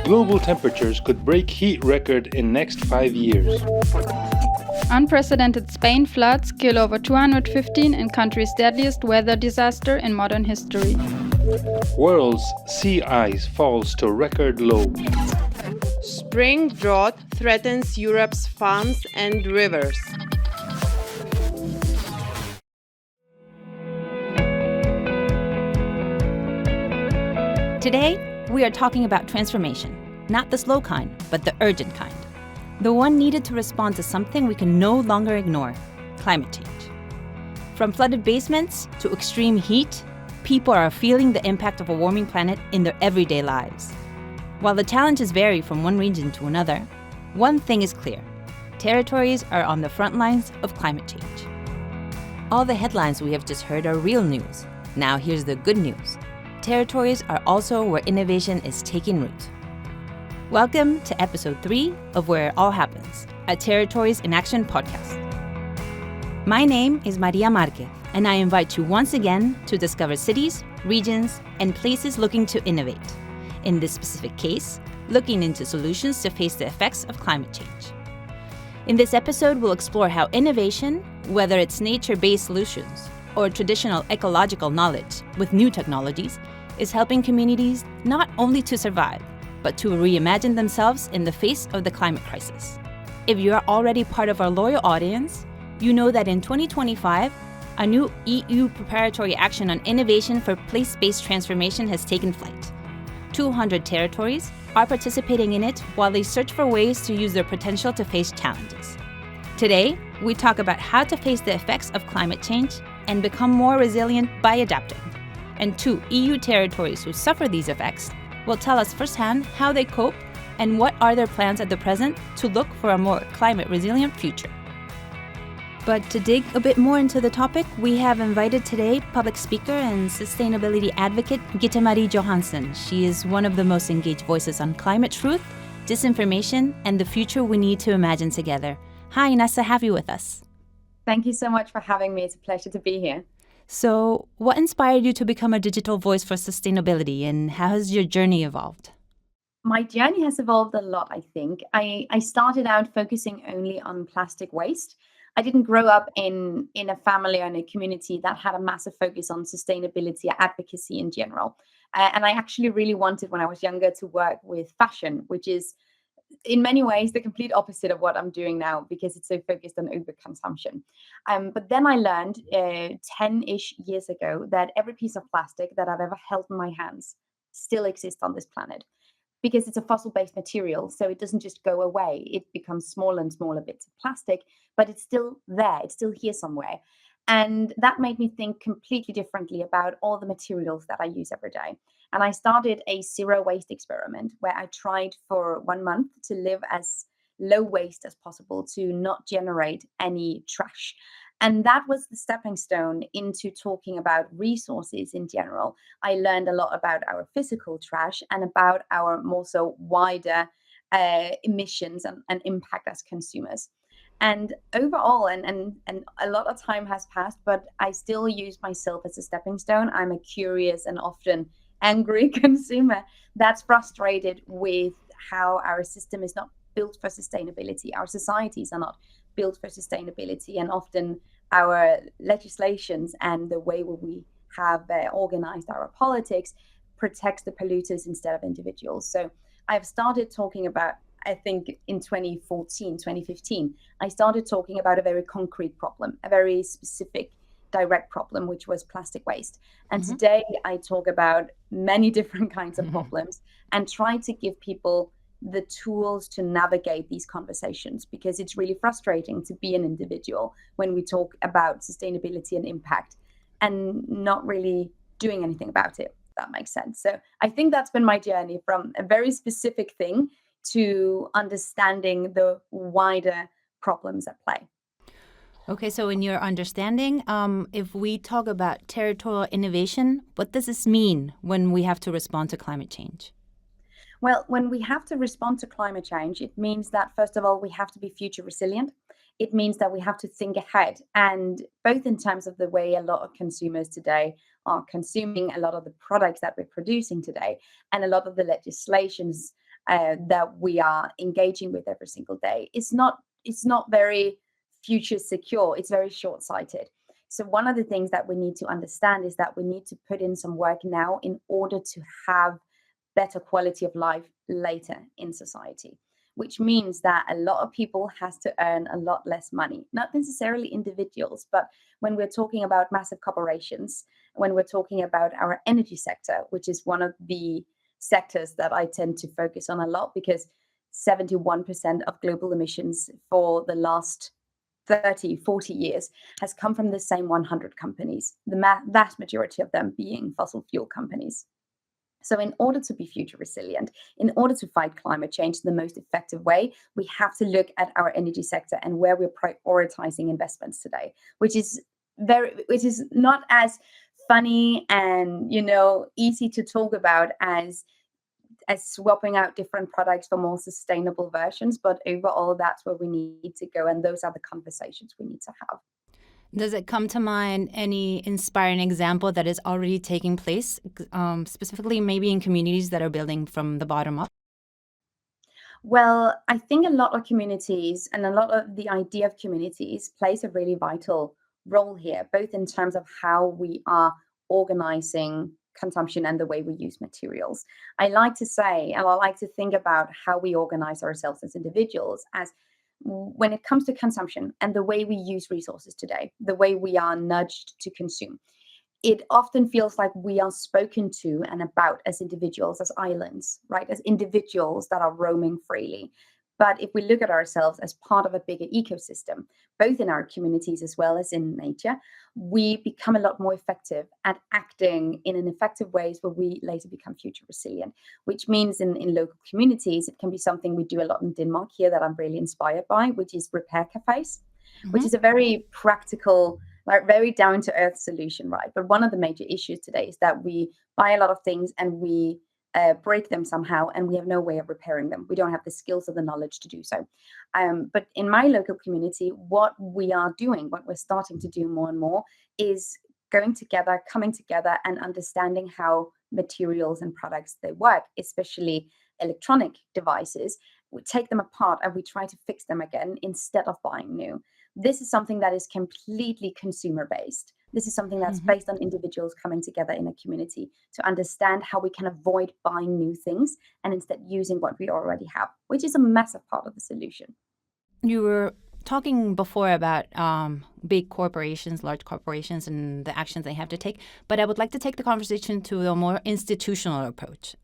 Global temperatures could break heat record in next 5 years. Unprecedented Spain floods kill over 215 in country's deadliest weather disaster in modern history. World's sea ice falls to record low. Spring drought threatens Europe's farms and rivers. Today, we are talking about transformation, not the slow kind, but the urgent kind. The one needed to respond to something we can no longer ignore, climate change. From flooded basements to extreme heat, people are feeling the impact of a warming planet in their everyday lives. While the challenges vary from one region to another, one thing is clear: territories are on the front lines of climate change. All the headlines we have just heard are real news. Now here's the good news. Territories are also where innovation is taking root. Welcome to episode 3 of Where It All Happens, a Territories in Action podcast. My name is Maria Marquez, and I invite you once again to discover cities, regions, and places looking to innovate. In this specific case, looking into solutions to face the effects of climate change. In this episode, we'll explore how innovation, whether it's nature-based solutions or traditional ecological knowledge with new technologies, is helping communities not only to survive, but to reimagine themselves in the face of the climate crisis. If you're already part of our loyal audience, you know that in 2025, a new EU preparatory action on innovation for place-based transformation has taken flight. 200 territories are participating in it while they search for ways to use their potential to face challenges. Today, we talk about how to face the effects of climate change and become more resilient by adapting. And 2 EU territories who suffer these effects will tell us firsthand how they cope and what are their plans at the present to look for a more climate-resilient future. But to dig a bit more into the topic, we have invited today public speaker and sustainability advocate Guittemarie Johansen. She is one of the most engaged voices on climate truth, disinformation, and the future we need to imagine together. Hi, nice to have you with us. Thank you so much for having me. It's a pleasure to be here. So, what inspired you to become a digital voice for sustainability, and how has your journey evolved? My journey has evolved a lot, I think. I started out focusing only on plastic waste. I didn't grow up in a family or in a community that had a massive focus on sustainability or advocacy in general. And I actually really wanted, when I was younger, to work with fashion, which is in many ways the complete opposite of what I'm doing now because it's so focused on overconsumption. But then I learned 10-ish years ago that every piece of plastic that I've ever held in my hands still exists on this planet because it's a fossil-based material. So it doesn't just go away. It becomes smaller and smaller bits of plastic, but it's still there. It's still here somewhere. And that made me think completely differently about all the materials that I use every day. And I started a zero waste experiment where I tried for 1 month to live as low waste as possible, to not generate any trash. And that was the stepping stone into talking about resources in general. I learned a lot about our physical trash and about our more so wider emissions and impact as consumers. And overall, and a lot of time has passed, but I still use myself as a stepping stone. I'm a curious and often angry consumer that's frustrated with how our system is not built for sustainability. Our societies are not built for sustainability, and often our legislations and the way we have organized our politics protects the polluters instead of individuals. So I've started talking about, I think in 2014, 2015, I started talking about a very concrete problem, a very specific, direct problem, which was plastic waste. And today I talk about many different kinds of problems and try to give people the tools to navigate these conversations, because it's really frustrating to be an individual when we talk about sustainability and impact and not really doing anything about it. If that makes sense. So I think that's been my journey from a very specific thing to understanding the wider problems at play. Okay, so in your understanding, if we talk about territorial innovation, what does this mean when we have to respond to climate change? Well, when we have to respond to climate change, it means that, first of all, we have to be future resilient. It means that we have to think ahead, and both in terms of the way a lot of consumers today are consuming, a lot of the products that we're producing today, and a lot of the legislations that we are engaging with every single day. It's not very future secure. It's very short-sighted. So one of the things that we need to understand is that we need to put in some work now in order to have better quality of life later in society, which means that a lot of people has to earn a lot less money, not necessarily individuals, but when we're talking about massive corporations, when we're talking about our energy sector, which is one of the sectors that I tend to focus on a lot, because 71% of global emissions for the last 30, 40 years has come from the same 100 companies, the vast majority of them being fossil fuel companies. So in order to be future resilient, in order to fight climate change in the most effective way, we have to look at our energy sector and where we're prioritizing investments today, which is not as funny and easy to talk about as swapping out different products for more sustainable versions. But overall, that's where we need to go. And those are the conversations we need to have. Does it come to mind any inspiring example that is already taking place, specifically maybe in communities that are building from the bottom up? Well, I think a lot of communities and a lot of the idea of communities plays a really vital role here, both in terms of how we are organizing consumption and the way we use materials. I like to say, and I like to think about how we organize ourselves as individuals as when it comes to consumption and the way we use resources today, the way we are nudged to consume. It often feels like we are spoken to and about as individuals, as islands, right? As individuals that are roaming freely. But if we look at ourselves as part of a bigger ecosystem, both in our communities as well as in nature, we become a lot more effective at acting in an effective ways where we later become future resilient, which means in local communities, it can be something we do a lot in Denmark here that I'm really inspired by, which is repair cafes, which is a very practical, like very down to earth solution, right? But one of the major issues today is that we buy a lot of things and we break them somehow, and we have no way of repairing them. We don't have the skills or the knowledge to do so. But in my local community, what we are doing, what we're starting to do more and more, is going together, coming together, and understanding how materials and products they work, especially electronic devices. We take them apart and we try to fix them again instead of buying new. This is something that is completely consumer based. This is something that's based on individuals coming together in a community to understand how we can avoid buying new things and instead using what we already have, which is a massive part of the solution. You were talking before about big corporations, large corporations, and the actions they have to take. But I would like to take the conversation to a more institutional approach.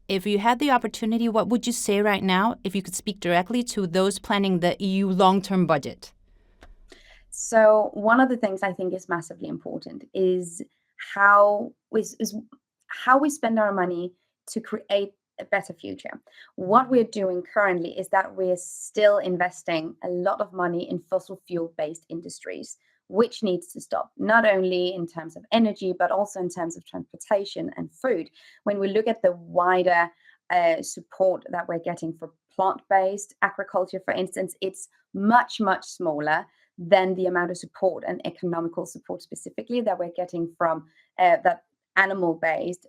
If you had the opportunity, what would you say right now if you could speak directly to those planning the EU long-term budget? So one of the things I think is massively important is how we spend our money to create a better future. What we're doing currently is that we're still investing a lot of money in fossil fuel-based industries, which needs to stop, not only in terms of energy, but also in terms of transportation and food. When we look at the wider support that we're getting for plant-based agriculture, for instance, it's much, much smaller than the amount of support and economical support specifically that we're getting from that animal-based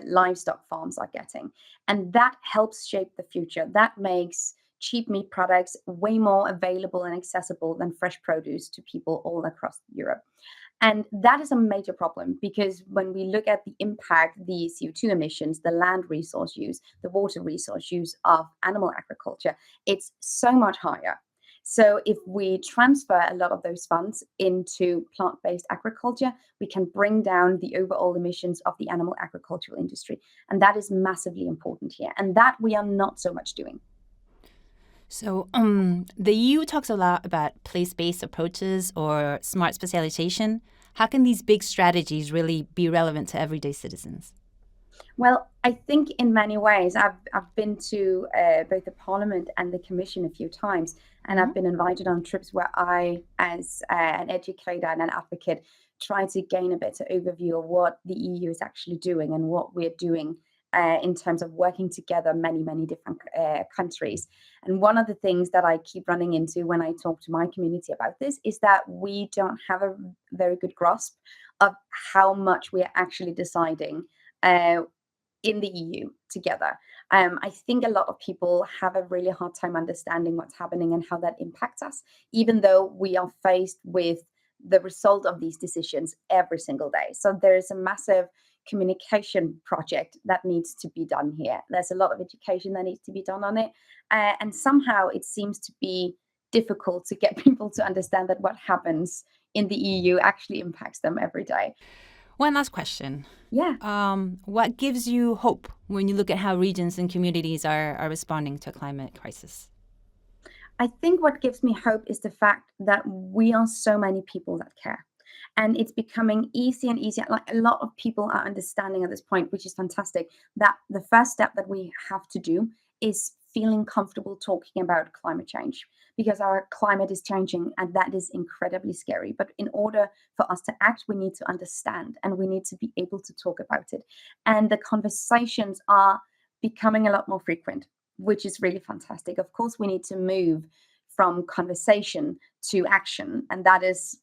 livestock farms are getting. And that helps shape the future. That makes cheap meat products way more available and accessible than fresh produce to people all across Europe. And that is a major problem because when we look at the impact, the CO2 emissions, the land resource use, the water resource use of animal agriculture, it's so much higher. So if we transfer a lot of those funds into plant-based agriculture, we can bring down the overall emissions of the animal agricultural industry. And that is massively important here. And that we are not so much doing. So the EU talks a lot about place-based approaches or smart specialization. How can these big strategies really be relevant to everyday citizens? Well, I think in many ways, I've been to both the Parliament and the Commission a few times, and I've been invited on trips where I, as an educator and an advocate, try to gain a better overview of what the EU is actually doing and what we're doing in terms of working together, many, many different countries. And one of the things that I keep running into when I talk to my community about this is that we don't have a very good grasp of how much we are actually deciding in the EU together. I think a lot of people have a really hard time understanding what's happening and how that impacts us, even though we are faced with the result of these decisions every single day. So there is a massive communication project that needs to be done here. There's a lot of education that needs to be done on it. And somehow it seems to be difficult to get people to understand that what happens in the EU actually impacts them every day. One last question. Yeah. What gives you hope when you look at how regions and communities are responding to a climate crisis? I think what gives me hope is the fact that we are so many people that care. And it's becoming easier and easier. Like, a lot of people are understanding at this point, which is fantastic, that the first step that we have to do is feeling comfortable talking about climate change, because our climate is changing and that is incredibly scary. But in order for us to act, we need to understand and we need to be able to talk about it. And the conversations are becoming a lot more frequent, which is really fantastic. Of course, we need to move from conversation to action, and that is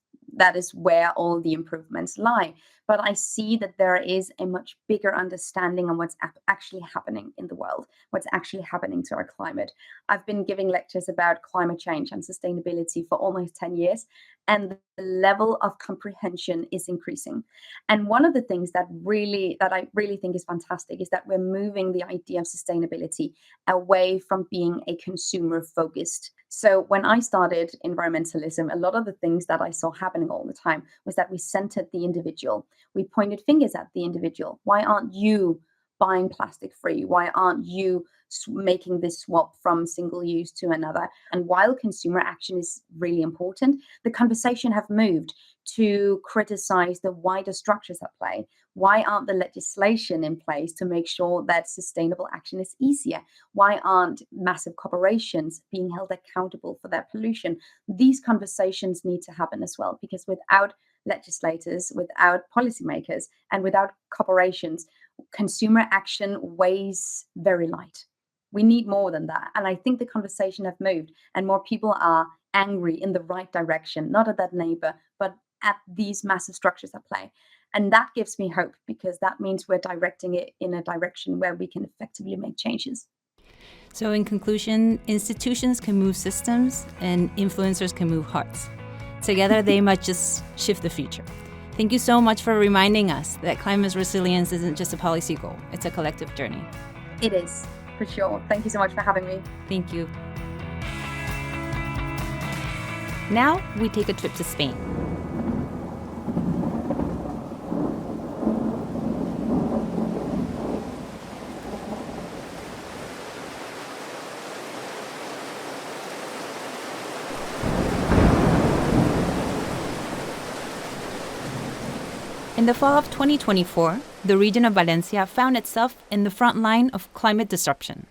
where all the improvements lie. But I see that there is a much bigger understanding of what's actually happening in the world, what's actually happening to our climate. I've been giving lectures about climate change and sustainability for almost 10 years, and the level of comprehension is increasing. And one of the things that I really think is fantastic is that we're moving the idea of sustainability away from being a consumer focused. So when I started environmentalism, a lot of the things that I saw happening all the time was that we centered the individual. We pointed fingers at the individual. Why aren't you buying plastic free? Why aren't you making this swap from single use to another? And while consumer action is really important, the conversation have moved to criticize the wider structures at play. Why aren't the legislation in place to make sure that sustainable action is easier? Why aren't massive corporations being held accountable for their pollution? These conversations need to happen as well, because without legislators, without policymakers, and without corporations, consumer action weighs very light. We need more than that. And I think the conversation have moved and more people are angry in the right direction, not at that neighbor, but at these massive structures at play. And that gives me hope, because that means we're directing it in a direction where we can effectively make changes. So in conclusion, institutions can move systems and influencers can move hearts. Together, they might just shift the future. Thank you so much for reminding us that climate resilience isn't just a policy goal, it's a collective journey. It is, for sure. Thank you so much for having me. Thank you. Now we take a trip to Spain. In the fall of 2024, the region of Valencia found itself in the front line of climate disruption.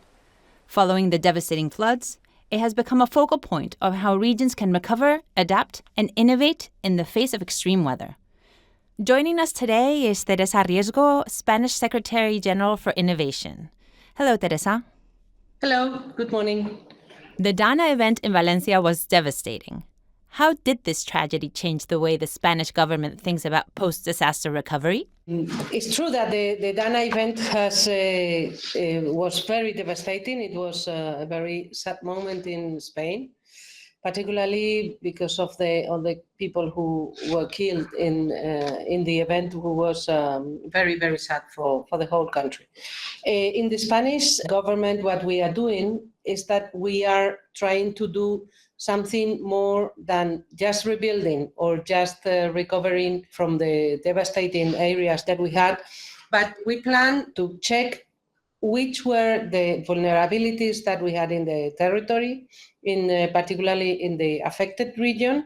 Following the devastating floods, it has become a focal point of how regions can recover, adapt, and innovate in the face of extreme weather. Joining us today is Teresa Riesgo, Spanish Secretary General for Innovation. Hello, Teresa. Hello, good morning. The Dana event in Valencia was devastating. How did this tragedy change the way the Spanish government thinks about post-disaster recovery? It's true that the Dana event was very devastating. It was a very sad moment in Spain, particularly because of the people who were killed in the event, who was very, very sad for the whole country. In the Spanish government, what we are doing is that we are trying to do something more than just rebuilding or just recovering from the devastating areas that we had, but we plan to check which were the vulnerabilities that we had in the territory, particularly in the affected region.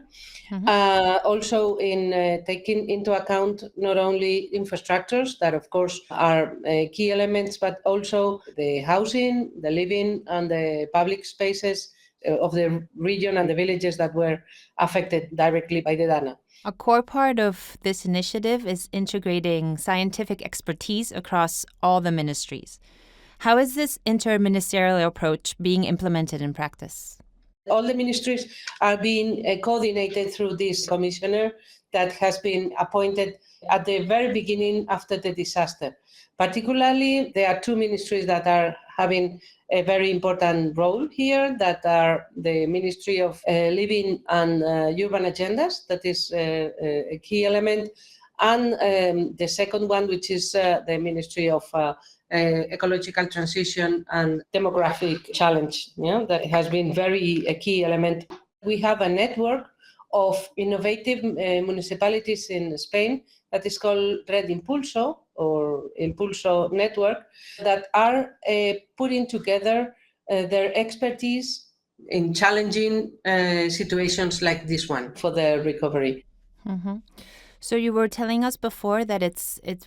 Also in taking into account not only infrastructures that of course are key elements, but also the housing, the living and the public spaces of the region and the villages that were affected directly by the Dana. A core part of this initiative is integrating scientific expertise across all the ministries. How is this interministerial approach being implemented in practice? All the ministries are being coordinated through this commissioner that has been appointed at the very beginning after the disaster. Particularly, there are two ministries that are having a very important role here, that are the Ministry of Living and Urban Agendas, that is a key element, and the second one, which is the Ministry of Ecological Transition and Demographic Challenge, that has been a key element. We have a network of innovative municipalities in Spain that is called Red Impulso, or Impulso Network, that are putting together their expertise in challenging situations like this one for the recovery. Mm-hmm. So you were telling us before that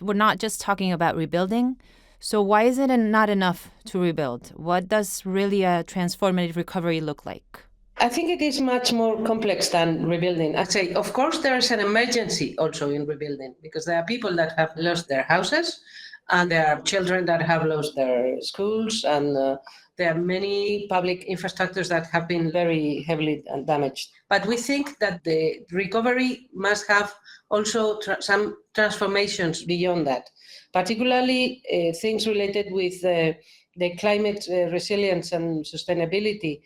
we're not just talking about rebuilding. So why is it not enough to rebuild? What does really a transformative recovery look like? I think it is much more complex than rebuilding. I say, of course, there is an emergency also in rebuilding, because there are people that have lost their houses, and there are children that have lost their schools, and there are many public infrastructures that have been very heavily damaged. But we think that the recovery must have also some transformations beyond that, particularly things related with the climate resilience and sustainability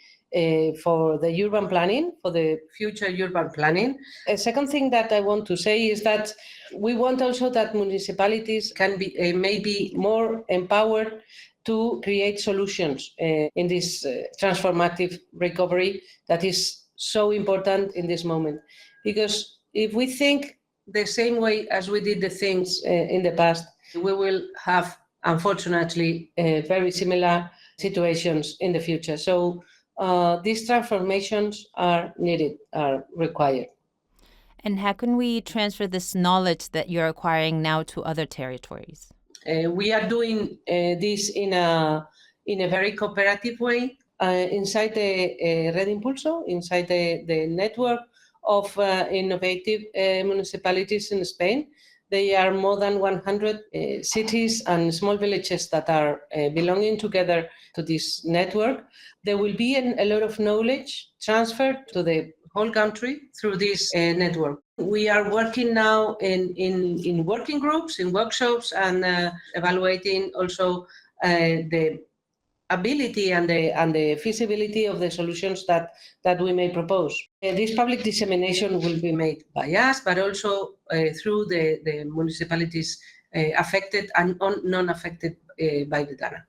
for the urban planning, for the future urban planning. A second thing that I want to say is that we want also that municipalities can be maybe more empowered to create solutions in this transformative recovery that is so important in this moment. Because if we think the same way as we did the things in the past, we will have, unfortunately, very similar situations in the future. So these transformations are needed, are required. And how can we transfer this knowledge that you're acquiring now to other territories? We are doing this in a very cooperative way inside the Red Impulso, inside the network of innovative municipalities in Spain. There are more than 100 cities and small villages that are belonging together to this network. There will be a lot of knowledge transferred to the whole country through this network. We are working now in working groups, in workshops, and evaluating also the ability and the feasibility of the solutions that we may propose. This public dissemination will be made by us, but also through the municipalities affected and non-affected by the DANA.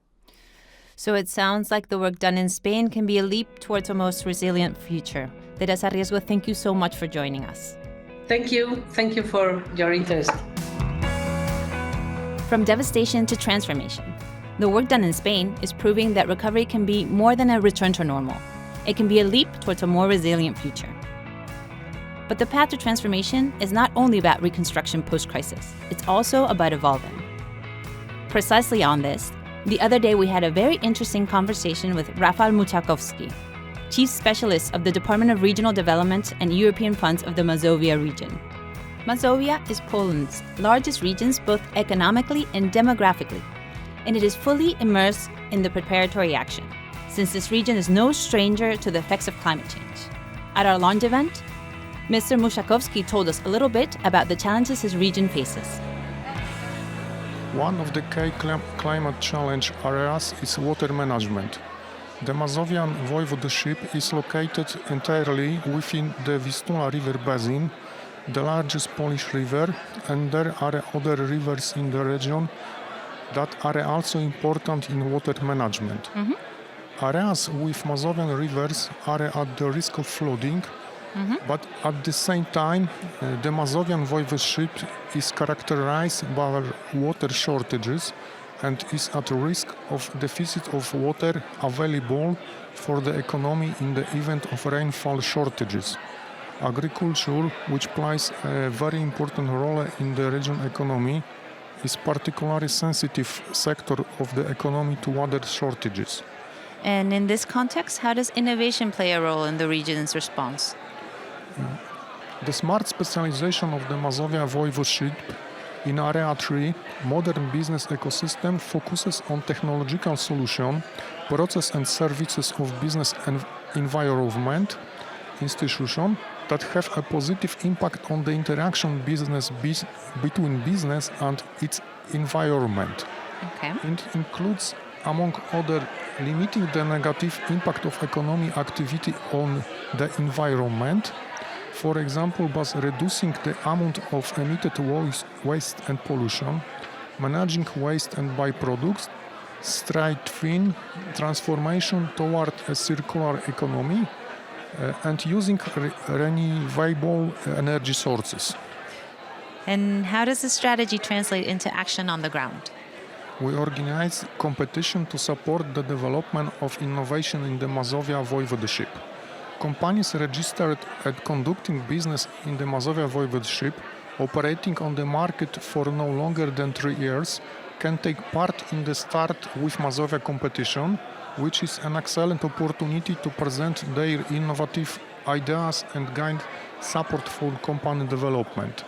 So it sounds like the work done in Spain can be a leap towards a most resilient future. Teresa Riesgo, thank you so much for joining us. Thank you. Thank you for your interest. From devastation to transformation, the work done in Spain is proving that recovery can be more than a return to normal. It can be a leap towards a more resilient future. But the path to transformation is not only about reconstruction post-crisis, it's also about evolving. Precisely on this, the other day we had a very interesting conversation with Rafał Muchakowski, Chief Specialist of the Department of Regional Development and European Funds of the Mazovia region. Mazovia is Poland's largest region both economically and demographically, and it is fully immersed in the preparatory action, since this region is no stranger to the effects of climate change. At our launch event, Mr. Muchakowski told us a little bit about the challenges his region faces. One of the key climate challenge areas is water management. The Masovian voivodeship is located entirely within the Vistula River basin, the largest Polish river, and there are other rivers in the region that are also important in water management. Areas with Masovian rivers are at the risk of flooding, but at the same time, the Masovian voivodeship is characterized by water shortages and is at risk of deficit of water available for the economy in the event of rainfall shortages. Agriculture, which plays a very important role in the region economy, is particularly sensitive sector of the economy to water shortages. And in this context, how does innovation play a role in the region's response? The smart specialization of the Mazovia voivodeship in Area 3, modern business ecosystem focuses on technological solution, process and services of business and environment, institution, that have a positive impact on the interaction between business and its environment. Okay. It includes, among other, limiting the negative impact of economic activity on the environment, for example, by reducing the amount of emitted waste and pollution, managing waste and byproducts, strengthening transformation toward a circular economy, and using renewable energy sources. And how does this strategy translate into action on the ground? We organize competition to support the development of innovation in the Mazovia Voivodeship. Companies registered at conducting business in the Mazovia Voivodeship, operating on the market for no longer than 3 years, can take part in the Start with Mazovia competition, which is an excellent opportunity to present their innovative ideas and gain support for company development.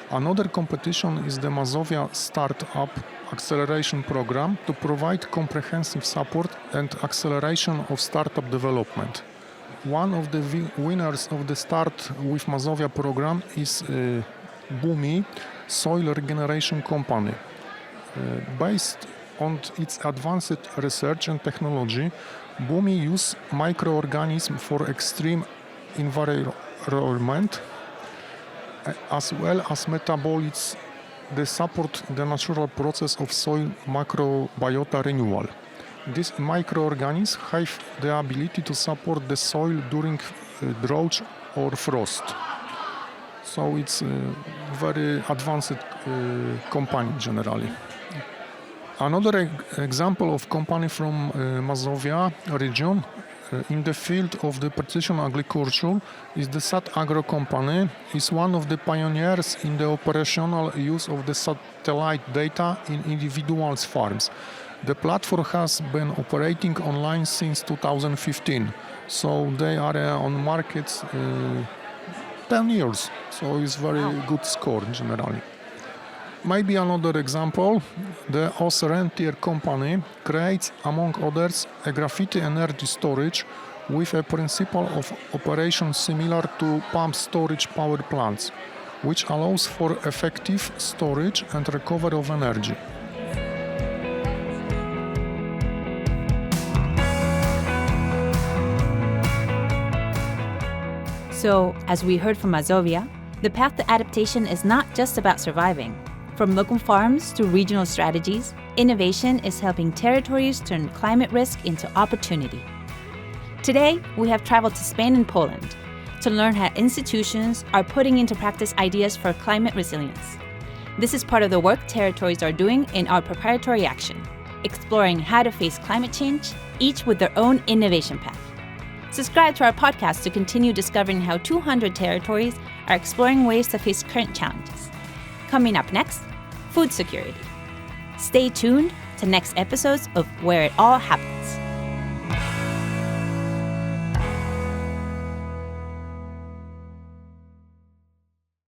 Another competition is the Mazovia Startup Acceleration Program to provide comprehensive support and acceleration of startup development. One of the winners of the Start with Mazovia program is Guittemarie soil regeneration company. Based on its advanced research and technology, Guittemarie uses microorganisms for extreme environment as well as metabolites that support the natural process of soil microbiota renewal. These microorganisms have the ability to support the soil during drought or frost. So it's a very advanced company generally. Another example of company from Mazovia region in the field of the precision agriculture is the Sat Agro company. Is one of the pioneers in the operational use of the satellite data in individuals' farms. The platform has been operating online since 2015, so they are on markets 10 years, so it's very good score generally. Maybe another example, the Osrentier company creates, among others, a graphite energy storage with a principle of operation similar to pump storage power plants, which allows for effective storage and recovery of energy. So, as we heard from Mazovia, the path to adaptation is not just about surviving. From local farms to regional strategies, innovation is helping territories turn climate risk into opportunity. Today, we have traveled to Spain and Poland to learn how institutions are putting into practice ideas for climate resilience. This is part of the work territories are doing in our preparatory action, exploring how to face climate change, each with their own innovation path. Subscribe to our podcast to continue discovering how 200 territories are exploring ways to face current challenges. Coming up next, food security. Stay tuned to next episodes of Where It All Happens.